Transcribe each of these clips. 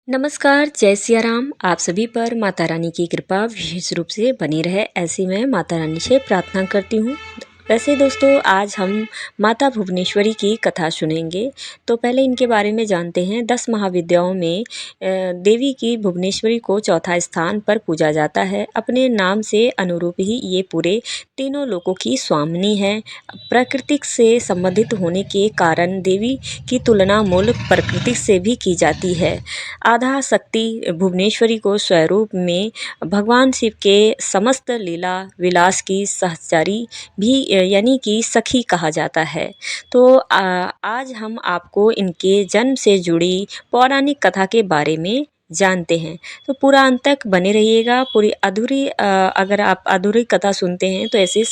नमस्कार, जय सिया राम। आप सभी पर माता रानी की कृपा विशेष रूप से बनी रहे, ऐसी मैं माता रानी से प्रार्थना करती हूँ। वैसे दोस्तों, आज हम माता भुवनेश्वरी की कथा सुनेंगे। तो पहले इनके बारे में जानते हैं। 10 महाविद्याओं में देवी की भुवनेश्वरी को चौथा स्थान पर पूजा जाता है। अपने नाम से अनुरूप ही ये पूरे तीनों लोकों की स्वामिनी है। प्रकृति से संबंधित होने के कारण देवी की तुलना मूल प्रकृति से भी की जाती है। आधा शक्ति भुवनेश्वरी को स्वरूप में भगवान शिव के समस्त लीला विलास की सहचरी भी यानी कि सखी कहा जाता है। तो आज हम आपको इनके जन्म से जुड़ी पौराणिक कथा के बारे में जानते हैं। तो पूरा अंत तक बने रहिएगा। पूरी अधूरी अगर आप अधूरी कथा सुनते हैं तो ऐसे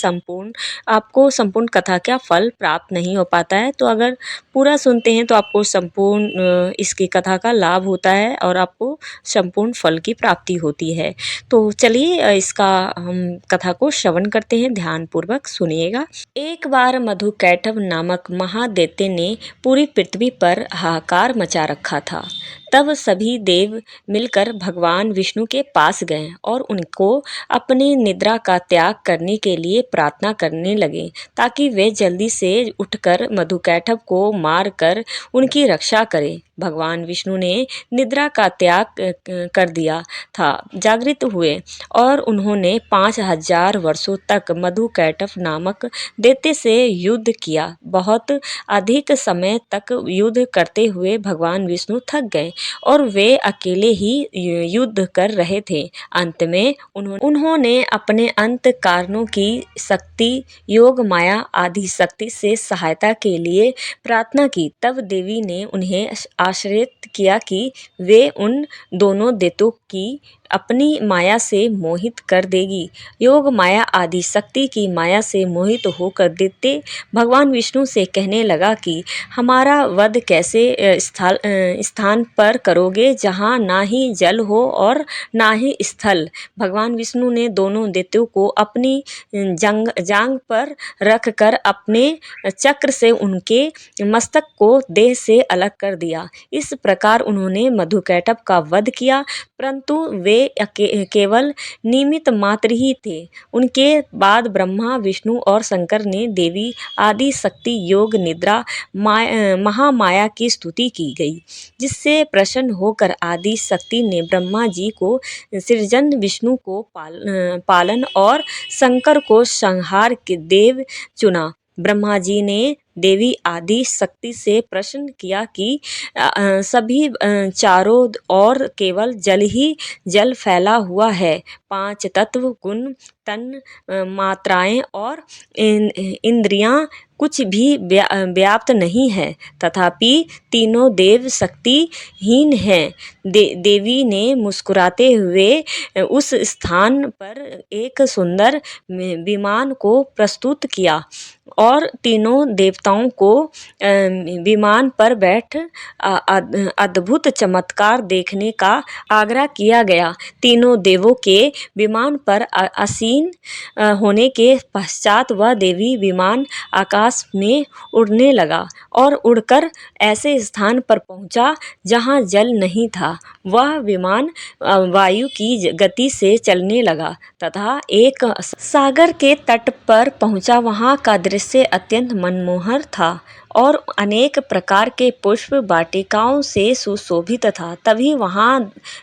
आपको संपूर्ण कथा का फल प्राप्त नहीं हो पाता है। तो अगर पूरा सुनते हैं तो आपको संपूर्ण इसकी कथा का लाभ होता है और आपको संपूर्ण फल की प्राप्ति होती है। तो चलिए इसका हम कथा को श्रवण करते हैं, ध्यानपूर्वक सुनिएगा। एक बार मधुकैटभ नामक महादैत्य ने पूरी पृथ्वी पर हाहाकार मचा रखा था। तब सभी देव मिलकर भगवान विष्णु के पास गए और उनको अपनी निद्रा का त्याग करने के लिए प्रार्थना करने लगे ताकि वे जल्दी से उठकर मधुकैटभ को मार कर उनकी रक्षा करें। भगवान विष्णु ने निद्रा का त्याग कर दिया था, जागृत हुए और उन्होंने 5000 वर्षों तक मधुकैटभ नामक दैत्य से युद्ध किया। बहुत अधिक समय तक युद्ध करते हुए भगवान विष्णु थक गए और वे अकेले ही युद्ध कर रहे थे। अंत में उन्होंने अपने अंत कारणों की शक्ति योग माया आदि शक्ति से सहायता के लिए प्रार्थना की। तब देवी ने उन्हें आश्रित किया कि वे उन दोनों दैत्यों की अपनी माया से मोहित कर देगी। योग माया आदि शक्ति की माया से मोहित होकर दैत्य भगवान विष्णु से कहने लगा कि हमारा वध कैसे स्थान पर करोगे जहाँ ना ही जल हो और ना ही स्थल। भगवान विष्णु ने दोनों दैत्यों को अपनी जांग पर रखकर अपने चक्र से उनके मस्तक को देह से अलग कर दिया। इस प्रकार उन्होंने मधुकैटभ का वध किया, परंतु वे केवल निमित्त मात्र ही थे। उनके बाद ब्रह्मा विष्णु और शंकर ने देवी आदि शक्ति योग निद्रा महामाया की स्तुति की गई, जिससे प्रसन्न होकर आदि शक्ति ने ब्रह्मा जी को सृजन, विष्णु को पालन और शंकर को संहार के देव चुना। ब्रह्मा जी ने देवी आदि शक्ति से प्रश्न किया कि सभी चारों ओर केवल जल ही जल फैला हुआ है। 5 तत्व गुण तन मात्राएं और इंद्रियां कुछ भी व्याप्त नहीं है, तथापि तीनों देव शक्तिहीन हैं। देवी ने मुस्कुराते हुए उस स्थान पर एक सुंदर विमान को प्रस्तुत किया और तीनों देवताओं को विमान पर बैठ अद्भुत चमत्कार देखने का आग्रह किया गया। तीनों देवों के विमान पर आसीन होने के पश्चात वह देवी विमान आकाश में उड़ने लगा और उड़कर ऐसे स्थान पर पहुंचा जहां जल नहीं था। वह विमान वायु की गति से चलने लगा तथा एक सागर के तट पर पहुंचा। वहां का दृश्य अत्यंत मनमोहक था और अनेक प्रकार के पुष्प वाटिकाओं से सुशोभित था। तभी वहां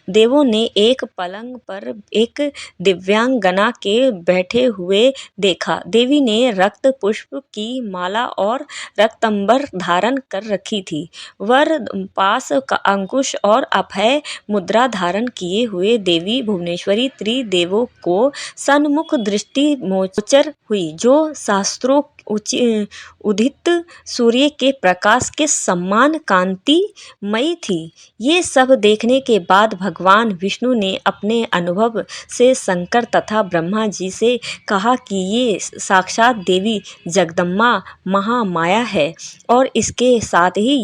देवों ने एक पलंग पर एक दिव्यांगना के बैठे हुए देखा। देवी ने रक्त पुष्प की माला और रक्तंबर धारण कर रखी थी। वर पास का अंकुश और अभय मुद्रा धारण किए हुए देवी भुवनेश्वरी त्रिदेवों को सन्मुख दृष्टि गोचर हुई, जो शास्त्रों उदित सूर्य के प्रकाश के समान कांतिमयी थी। ये सब देखने के बाद भगवान विष्णु ने अपने अनुभव से शंकर तथा ब्रह्मा जी से कहा कि ये साक्षात देवी जगदम्बा महामाया है और इसके साथ ही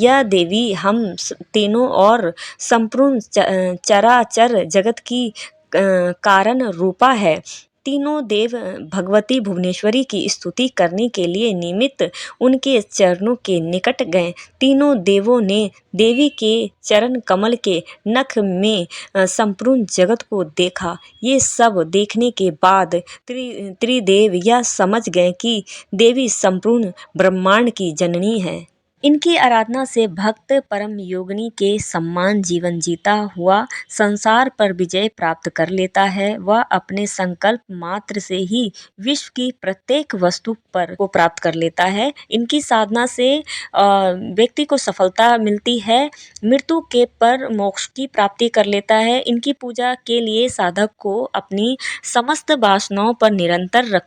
यह देवी हम तीनों और संपूर्ण चराचर जगत की कारण रूपा है। तीनों देव भगवती भुवनेश्वरी की स्तुति करने के लिए निमित्त उनके चरणों के निकट गए। तीनों देवों ने देवी के चरण कमल के नख में संपूर्ण जगत को देखा। ये सब देखने के बाद त्रिदेव यह समझ गए कि देवी संपूर्ण ब्रह्मांड की जननी है। इनकी आराधना से भक्त परम योगिनी के सम्मान जीवन जीता हुआ संसार पर विजय प्राप्त कर लेता है। वह अपने संकल्प मात्र से ही विश्व की प्रत्येक वस्तु पर को प्राप्त कर लेता है। इनकी साधना से व्यक्ति को सफलता मिलती है, मृत्यु के पर मोक्ष की प्राप्ति कर लेता है। इनकी पूजा के लिए साधक को अपनी समस्त वासनाओं पर निरंतर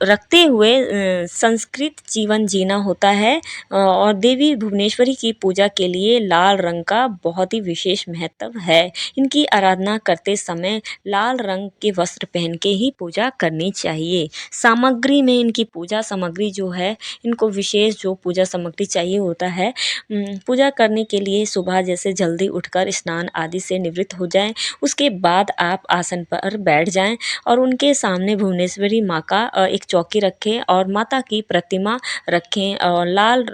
रखते हुए संस्कृत जीवन जीना होता है। और देवी भुवनेश्वरी की पूजा के लिए लाल रंग का बहुत ही विशेष महत्व है। इनकी आराधना करते समय लाल रंग के वस्त्र पहन के ही पूजा करनी चाहिए। सामग्री में इनकी पूजा सामग्री जो है, इनको विशेष जो पूजा सामग्री चाहिए होता है, पूजा करने के लिए सुबह जैसे जल्दी उठकर स्नान आदि से निवृत्त हो जाएं। उसके बाद आप आसन पर बैठ जाएं और उनके सामने भुवनेश्वरी माँ का एक चौकी रखें और माता की प्रतिमा रखें और लाल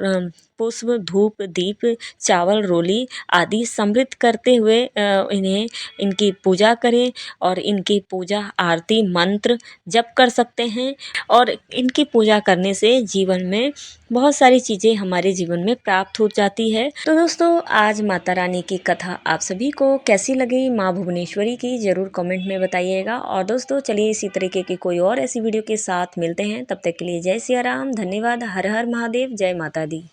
पुष्प धूप दीप चावल रोली आदि समृद्ध करते हुए इनकी पूजा करें और इनकी पूजा आरती मंत्र जप कर सकते हैं। और इनकी पूजा करने से जीवन में बहुत सारी चीज़ें हमारे जीवन में प्राप्त हो जाती है। तो दोस्तों, आज माता रानी की कथा आप सभी को कैसी लगी, माँ भुवनेश्वरी की, ज़रूर कमेंट में बताइएगा। और दोस्तों, चलिए इसी तरीके की कोई और ऐसी वीडियो के साथ मिलते हैं। तब तक के लिए जय सिया राम, धन्यवाद, हर हर महादेव, जय माता दी।